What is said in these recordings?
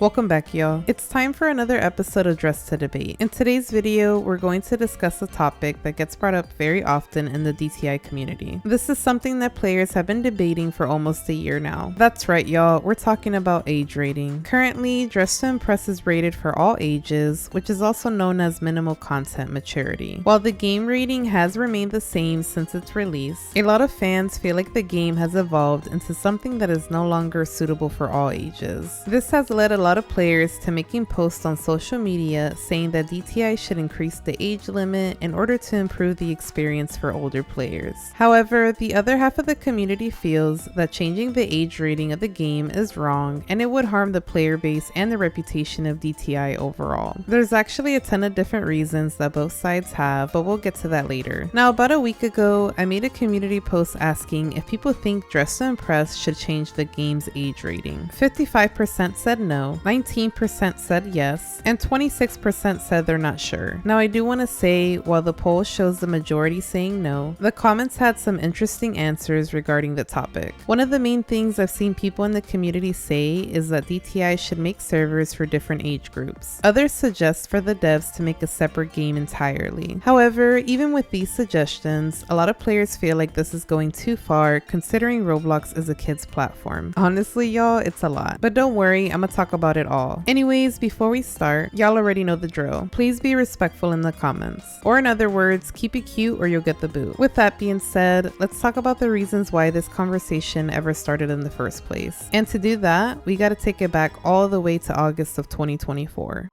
Welcome back, y'all. It's time for another episode of Dress to Debate. In today's video, we're going to discuss a topic that gets brought up very often in the DTI community. This is something that players have been debating for almost a year now. That's right, y'all, we're talking about age rating. Currently, Dress to Impress is rated for all ages, which is also known as minimal content maturity. While the game rating has remained the same since its release, a lot of fans feel like the game has evolved into something that is no longer suitable for all ages. This has led a lot of players to making posts on social media saying that DTI should increase the age limit in order to improve the experience for older players. However, the other half of the community feels that changing the age rating of the game is wrong and it would harm the player base and the reputation of DTI overall. There's actually a ton of different reasons that both sides have, but we'll get to that later. Now, about a week ago, I made a community post asking if people think Dress to Impress should change the game's age rating. 55% said no, 19% said yes, and 26% said they're not sure. Now, I do want to say, while the poll shows the majority saying no, the comments had some interesting answers regarding the topic. One of the main things I've seen people in the community say is that DTI should make servers for different age groups. Others suggest for the devs to make a separate game entirely. However, even with these suggestions, a lot of players feel like this is going too far considering Roblox is a kids platform. Honestly, y'all, it's a lot. But don't worry, I'm gonna talk about it all. Anyways, before we start, y'all already know the drill. Please be respectful in the comments. Or in other words, keep it cute or you'll get the boot. With that being said, let's talk about the reasons why this conversation ever started in the first place. And to do that, we gotta take it back all the way to August of 2024.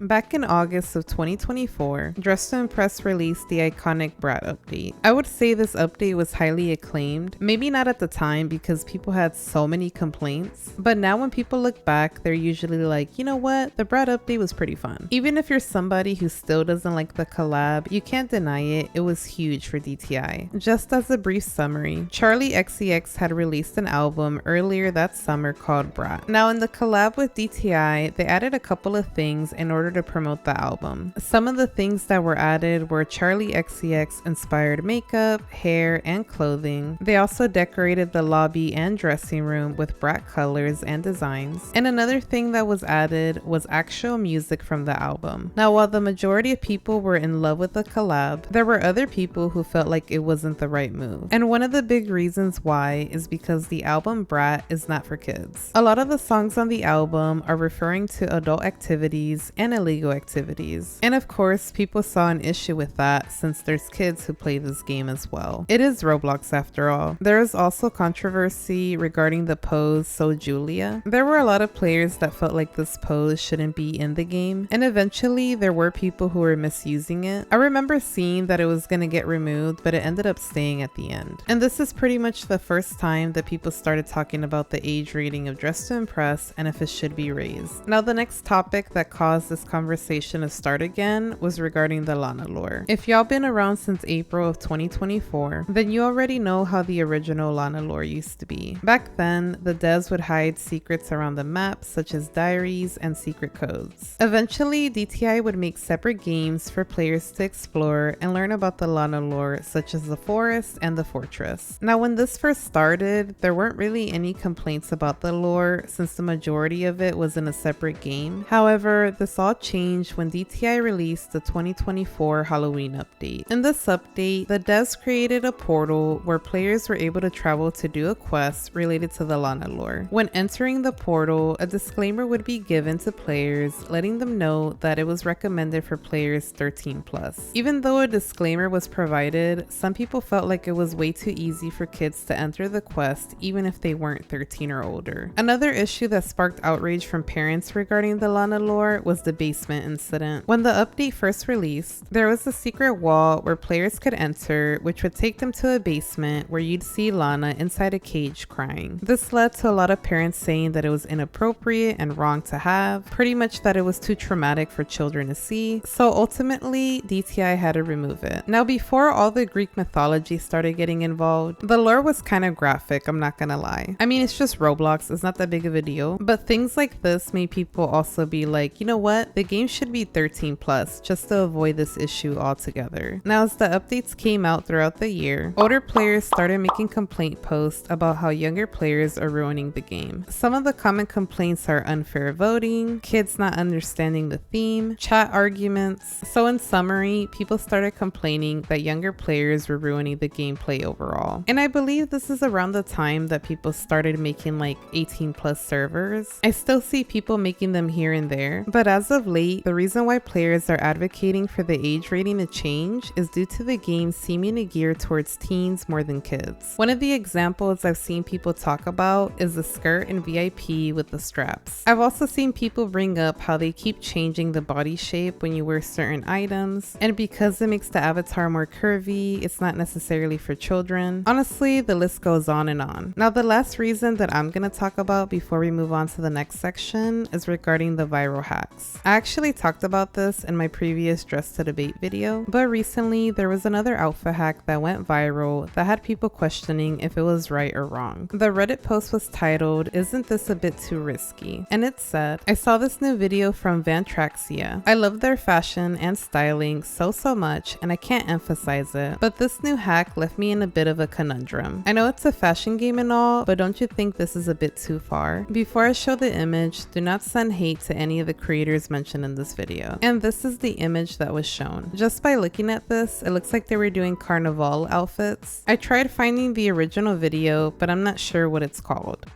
Back in August of 2024, Dress to Impress released the iconic Brat update. I would say this update was highly acclaimed, maybe not at the time because people had so many complaints, but now when people look back, they're usually like, you know what, the Brat update was pretty fun. Even if you're somebody who still doesn't like the collab, you can't deny it was huge for DTI. Just as a brief summary, Charlie XCX had released an album earlier that summer called Brat. Now in the collab with DTI, they added a couple of things in order to promote the album. Some of the things that were added were Charlie XCX inspired makeup, hair, and clothing. They also decorated the lobby and dressing room with Brat colors and designs. And another thing that was added was actual music from the album. Now, while the majority of people were in love with the collab, there were other people who felt like it wasn't the right move. And one of the big reasons why is because the album Brat is not for kids. A lot of the songs on the album are referring to adult activities and illegal activities. And of course, people saw an issue with that since there's kids who play this game as well. It is Roblox after all. There is also controversy regarding the pose So Julia. There were a lot of players that felt like this pose shouldn't be in the game, and eventually there were people who were misusing it. I remember seeing that it was going to get removed, but it ended up staying at the end. And this is pretty much the first time that people started talking about the age rating of Dress to Impress and if it should be raised. Now, the next topic that caused this conversation to start again was regarding the Lana lore. If y'all been around since April of 2024, then you already know how the original Lana lore used to be. Back then, the devs would hide secrets around the map, such as diaries and secret codes. Eventually, DTI would make separate games for players to explore and learn about the Lana lore, such as the forest and the fortress. Now, when this first started, there weren't really any complaints about the lore since the majority of it was in a separate game. However, this all changed when DTI released the 2024 Halloween update. In this update, the devs created a portal where players were able to travel to do a quest related to the Lana lore. When entering the portal, a disclaimer would be given to players, letting them know that it was recommended for players 13+. Even though a disclaimer was provided, some people felt like it was way too easy for kids to enter the quest even if they weren't 13 or older. Another issue that sparked outrage from parents regarding the Lana lore was the basement incident. When the update first released, there was a secret wall where players could enter, which would take them to a basement where you'd see Lana inside a cage crying. This led to a lot of parents saying that it was inappropriate and wrong to have, pretty much that it was too traumatic for children to see, so ultimately DTI had to remove it. Now, before all the Greek mythology started getting involved, the lore was kind of graphic, I'm not gonna lie. I mean, it's just Roblox, it's not that big of a deal, but things like this made people also be like, you know what, the game should be 13 plus just to avoid this issue altogether. Now, as the updates came out throughout the year, older players started making complaint posts about how younger players are ruining the game. Some of the common complaints are unfair voting, kids not understanding the theme, chat arguments. So in summary, people started complaining that younger players were ruining the gameplay overall. And I believe this is around the time that people started making like 18 plus servers. I still see people making them here and there, but as of late, the reason why players are advocating for the age rating to change is due to the game seeming to gear towards teens more than kids. One of the examples I've seen people talk about is the skirt and VIP with the straps. I've also seen people bring up how they keep changing the body shape when you wear certain items, and because it makes the avatar more curvy, it's not necessarily for children. Honestly, the list goes on and on. Now, the last reason that I'm gonna talk about before we move on to the next section is regarding the viral hacks. I actually talked about this in my previous Dress to Debate video, but recently there was another outfit hack that went viral that had people questioning if it was right or wrong. The Reddit post was titled, "Isn't this a bit too risky?" And it said, "I saw this new video from Vantraxia. I love their fashion and styling so much, and I can't emphasize it, but this new hack left me in a bit of a conundrum. I know it's a fashion game and all, but don't you think this is a bit too far? Before I show the image, do not send hate to any of the creators mentioned in this video." And this is the image that was shown. Just by looking at this, it looks like they were doing carnival outfits. I tried finding the original video, but I'm not sure what it's called.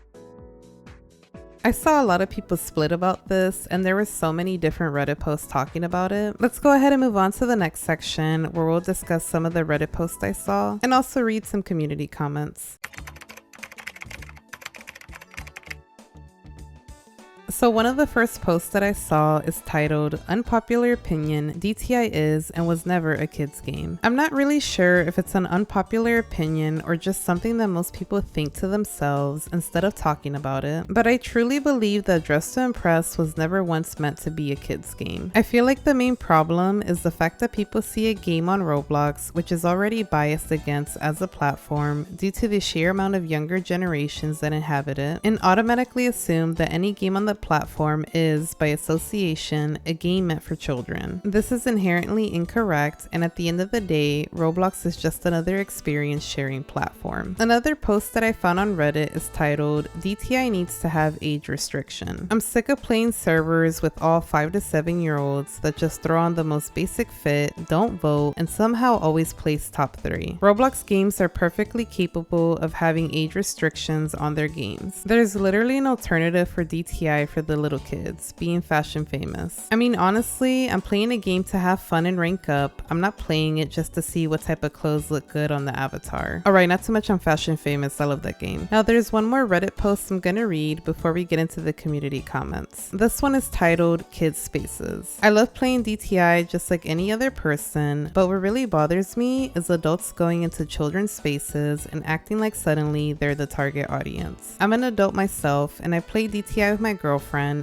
I saw a lot of people split about this, and there were so many different Reddit posts talking about it. Let's go ahead and move on to the next section where we'll discuss some of the Reddit posts I saw and also read some community comments. So one of the first posts that I saw is titled, "Unpopular opinion, DTI is and was never a kid's game." I'm not really sure if it's an unpopular opinion or just something that most people think to themselves instead of talking about it, but I truly believe that Dress to Impress was never once meant to be a kid's game. I feel like the main problem is the fact that people see a game on Roblox, which is already biased against as a platform due to the sheer amount of younger generations that inhabit it, and automatically assume that any game on the platform is, by association, a game meant for children. This is inherently incorrect, and at the end of the day, Roblox is just another experience sharing platform. Another post that I found on Reddit is titled, "DTI needs to have age restriction." I'm sick of playing servers with all 5 to 7-year-olds that just throw on the most basic fit, don't vote, and somehow always place top 3. Roblox games are perfectly capable of having age restrictions on their games. There's literally an alternative for DTI for the little kids, being fashion famous. I mean, honestly, I'm playing a game to have fun and rank up. I'm not playing it just to see what type of clothes look good on the avatar. Alright, not too much on fashion famous, I love that game. Now there's one more Reddit post I'm gonna read before we get into the community comments. This one is titled, "Kids Spaces." I love playing DTI just like any other person, but what really bothers me is adults going into children's spaces and acting like suddenly they're the target audience. I'm an adult myself, and I play DTI with my girlfriend,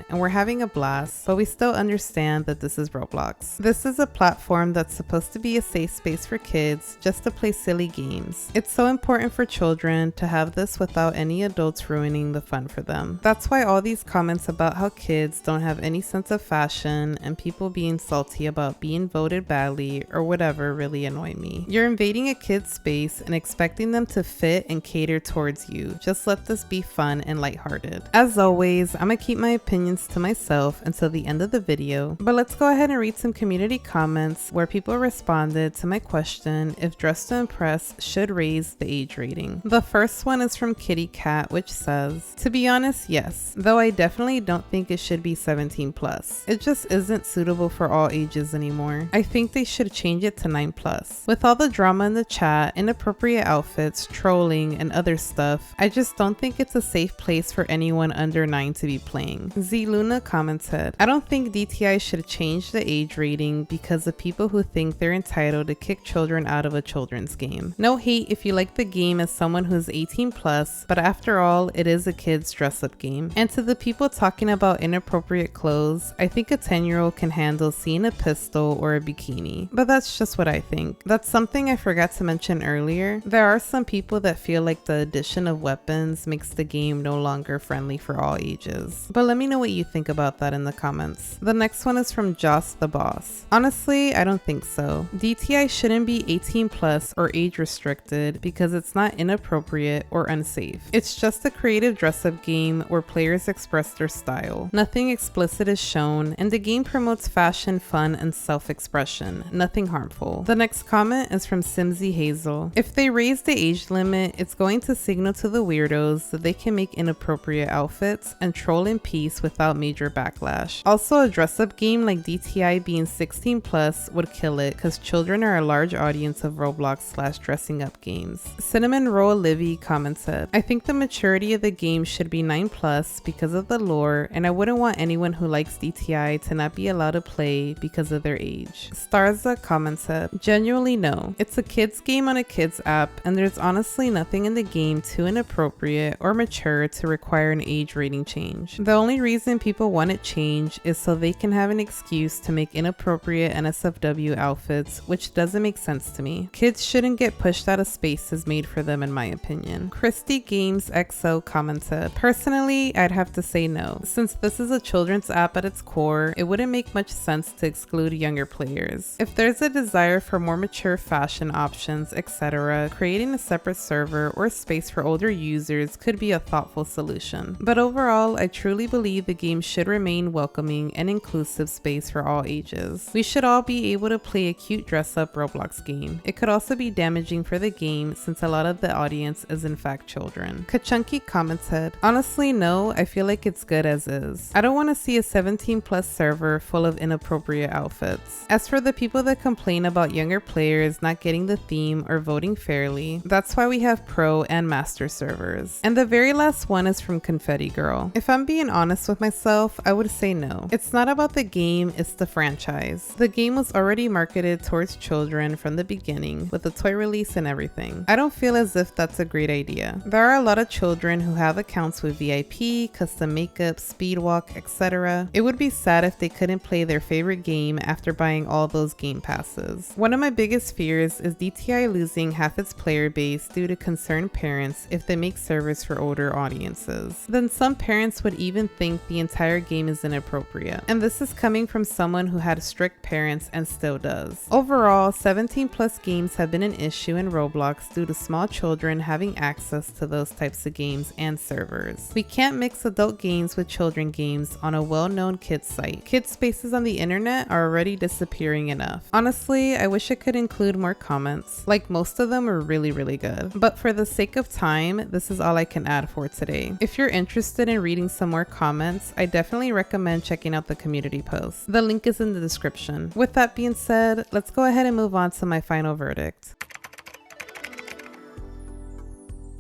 and we're having a blast, but we still understand that this is Roblox. This is a platform that's supposed to be a safe space for kids just to play silly games. It's so important for children to have this without any adults ruining the fun for them. That's why all these comments about how kids don't have any sense of fashion and people being salty about being voted badly or whatever really annoy me. You're invading a kid's space and expecting them to fit and cater towards you. Just let this be fun and lighthearted. As always, I'm gonna keep my opinions to myself until the end of the video, but let's go ahead and read some community comments where people responded to my question if Dress to Impress should raise the age rating. The first one is from Kitty Cat, which says, "To be honest, yes, though I definitely don't think it should be 17 plus. It just isn't suitable for all ages anymore. I think they should change it to 9 plus. With all the drama in the chat, inappropriate outfits, trolling, and other stuff, I just don't think it's a safe place for anyone under 9 to be playing." Z Luna commented, "I don't think DTI should change the age rating because of people who think they're entitled to kick children out of a children's game. No hate if you like the game as someone who's 18 plus, but after all, it is a kid's dress-up game. And to the people talking about inappropriate clothes, I think a 10-year-old can handle seeing a pistol or a bikini. But that's just what I think. That's something I forgot to mention earlier. There are some people that feel like the addition of weapons makes the game no longer friendly for all ages. But let me know what you think about that in the comments. The next one is from Joss the Boss. Honestly, I don't think so. DTI shouldn't be 18 plus or age restricted because it's not inappropriate or unsafe. It's just a creative dress-up game where players express their style. Nothing explicit is shown, and the game promotes fashion, fun, and self-expression. Nothing harmful. The next comment is from Simsy Hazel. If they raise the age limit, it's going to signal to the weirdos that they can make inappropriate outfits and troll in peace without major backlash. Also, a dress-up game like DTI being 16 plus would kill it because children are a large audience of Roblox / dressing up games. Cinnamon Roll Livy commented, I think the maturity of the game should be 9 plus because of the lore, and I wouldn't want anyone who likes DTI to not be allowed to play because of their age. Starza commented, genuinely no. It's a kids game on a kids app, and there's honestly nothing in the game too inappropriate or mature to require an age rating change. The only reason people want it changed is so they can have an excuse to make inappropriate NSFW outfits, which doesn't make sense to me. Kids shouldn't get pushed out of spaces made for them in my opinion. Christy Games XO commented, personally, I'd have to say no. Since this is a children's app at its core, it wouldn't make much sense to exclude younger players. If there's a desire for more mature fashion options, etc., creating a separate server or space for older users could be a thoughtful solution. But overall, I truly believe the game should remain welcoming and inclusive space for all ages. We should all be able to play a cute dress-up Roblox game. It could also be damaging for the game since a lot of the audience is in fact children. Kachunky commented, honestly no, I feel like it's good as is. I don't want to see a 17 plus server full of inappropriate outfits. As for the people that complain about younger players not getting the theme or voting fairly, that's why we have pro and master servers. And the very last one is from Confetti Girl. If I'm being honest with myself, I would say no. It's not about the game, it's the franchise. The game was already marketed towards children from the beginning with the toy release and everything. I don't feel as if that's a great idea. There are a lot of children who have accounts with VIP, custom makeup, speedwalk, etc. It would be sad if they couldn't play their favorite game after buying all those game passes. One of my biggest fears is DTI losing half its player base due to concerned parents if they make servers for older audiences. Then some parents would even think the entire game is inappropriate. And this is coming from someone who had strict parents and still does. Overall, 17 plus games have been an issue in Roblox due to small children having access to those types of games and servers. We can't mix adult games with children games on a well-known kids site. Kids spaces on the internet are already disappearing enough. Honestly, I wish I could include more comments. Like most of them were really good. But for the sake of time, this is all I can add for today. If you're interested in reading some more comments, I definitely recommend checking out the community post. The link is in the description. With that being said, let's go ahead and move on to my final verdict.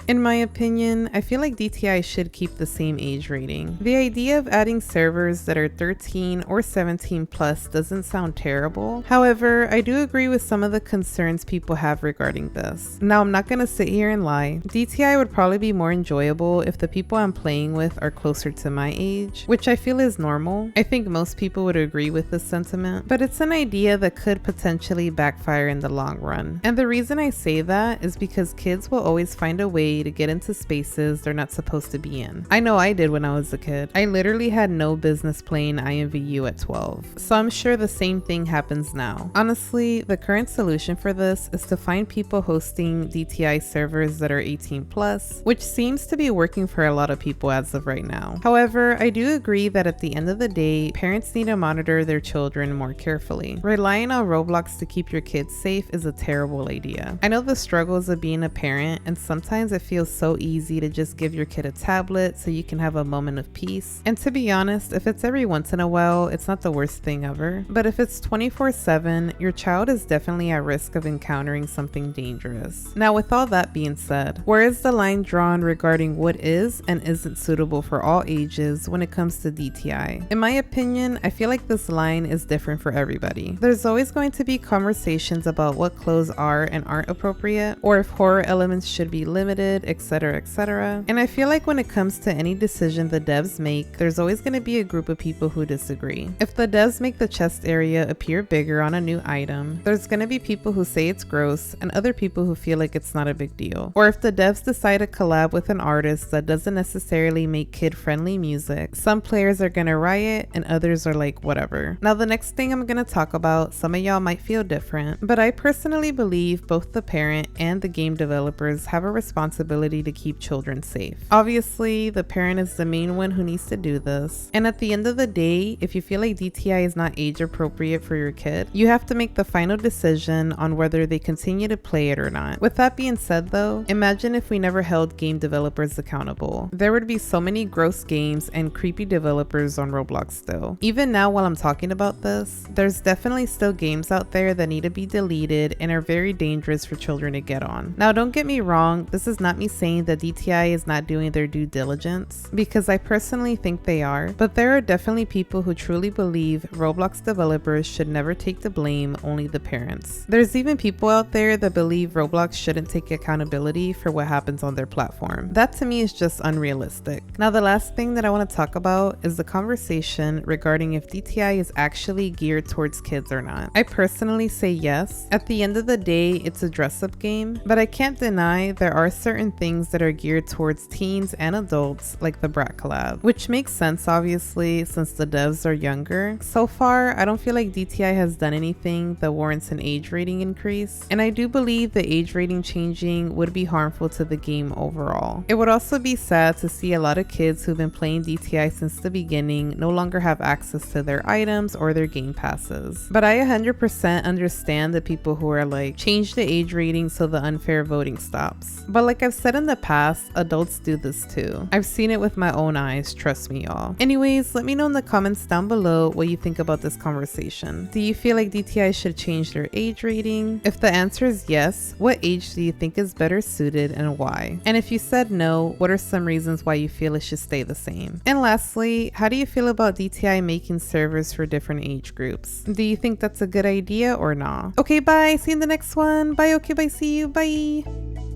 In my opinion, I feel like DTI should keep the same age rating. The idea of adding servers that are 13 or 17 plus doesn't sound terrible. However, I do agree with some of the concerns people have regarding this. Now, I'm not gonna sit here and lie. DTI would probably be more enjoyable if the people I'm playing with are closer to my age, which I feel is normal. I think most people would agree with this sentiment, but it's an idea that could potentially backfire in the long run. And the reason I say that is because kids will always find a way to get into spaces they're not supposed to be in. I know I did when I was a kid. I literally had no business playing IMVU at 12, so I'm sure the same thing happens now. Honestly, the current solution for this is to find people hosting DTI servers that are 18 plus, which seems to be working for a lot of people as of right now. However, I do agree that at the end of the day, parents need to monitor their children more carefully. Relying on Roblox to keep your kids safe is a terrible idea. I know the struggles of being a parent, and sometimes it feels so easy to just give your kid a tablet so you can have a moment of peace. And to be honest, if it's every once in a while, it's not the worst thing ever. But if it's 24/7, your child is definitely at risk of encountering something dangerous. Now, with all that being said, where is the line drawn regarding what is and isn't suitable for all ages when it comes to DTI? In my opinion, I feel like this line is different for everybody. There's always going to be conversations about what clothes are and aren't appropriate, or if horror elements should be limited rated, etc, etc. And I feel like when it comes to any decision the devs make, there's always going to be a group of people who disagree. If the devs make the chest area appear bigger on a new item, there's going to be people who say it's gross and other people who feel like it's not a big deal. Or if the devs decide to collab with an artist that doesn't necessarily make kid-friendly music, some players are going to riot and others are like, whatever. Now the next thing I'm going to talk about, some of y'all might feel different, but I personally believe both the parent and the game developers have a responsibility to keep children safe. Obviously, the parent is the main one who needs to do this. And at the end of the day, if you feel like DTI is not age appropriate for your kid, you have to make the final decision on whether they continue to play it or not. With that being said though, imagine if we never held game developers accountable. There would be so many gross games and creepy developers on Roblox still. Even now while I'm talking about this, there's definitely still games out there that need to be deleted and are very dangerous for children to get on. Now don't get me wrong, this is not me saying that DTI is not doing their due diligence, because I personally think they are, but there are definitely people who truly believe Roblox developers should never take the blame, only the parents. There's even people out there that believe Roblox shouldn't take accountability for what happens on their platform. That to me is just unrealistic. Now the last thing that I want to talk about is the conversation regarding if DTI is actually geared towards kids or not. I personally say yes. At the end of the day, it's a dress-up game, but I can't deny there are certain things that are geared towards teens and adults, like the Brat collab, which makes sense obviously since the devs are younger. So far, I don't feel like DTI has done anything that warrants an age rating increase, and I do believe the age rating changing would be harmful to the game overall. It would also be sad to see a lot of kids who've been playing DTI since the beginning no longer have access to their items or their game passes. But I 100% understand the people who are like, change the age rating so the unfair voting stops. But like I've said in the past, adults do this too. I've seen it with my own eyes, trust me y'all. Anyways, let me know in the comments down below what you think about this conversation. Do you feel like DTI should change their age rating? If the answer is yes, what age do you think is better suited and why? And if you said no, what are some reasons why you feel it should stay the same? And lastly, how do you feel about DTI making servers for different age groups? Do you think that's a good idea or not? Okay, bye. See you in the next one. Bye. Okay, bye. See you. Bye.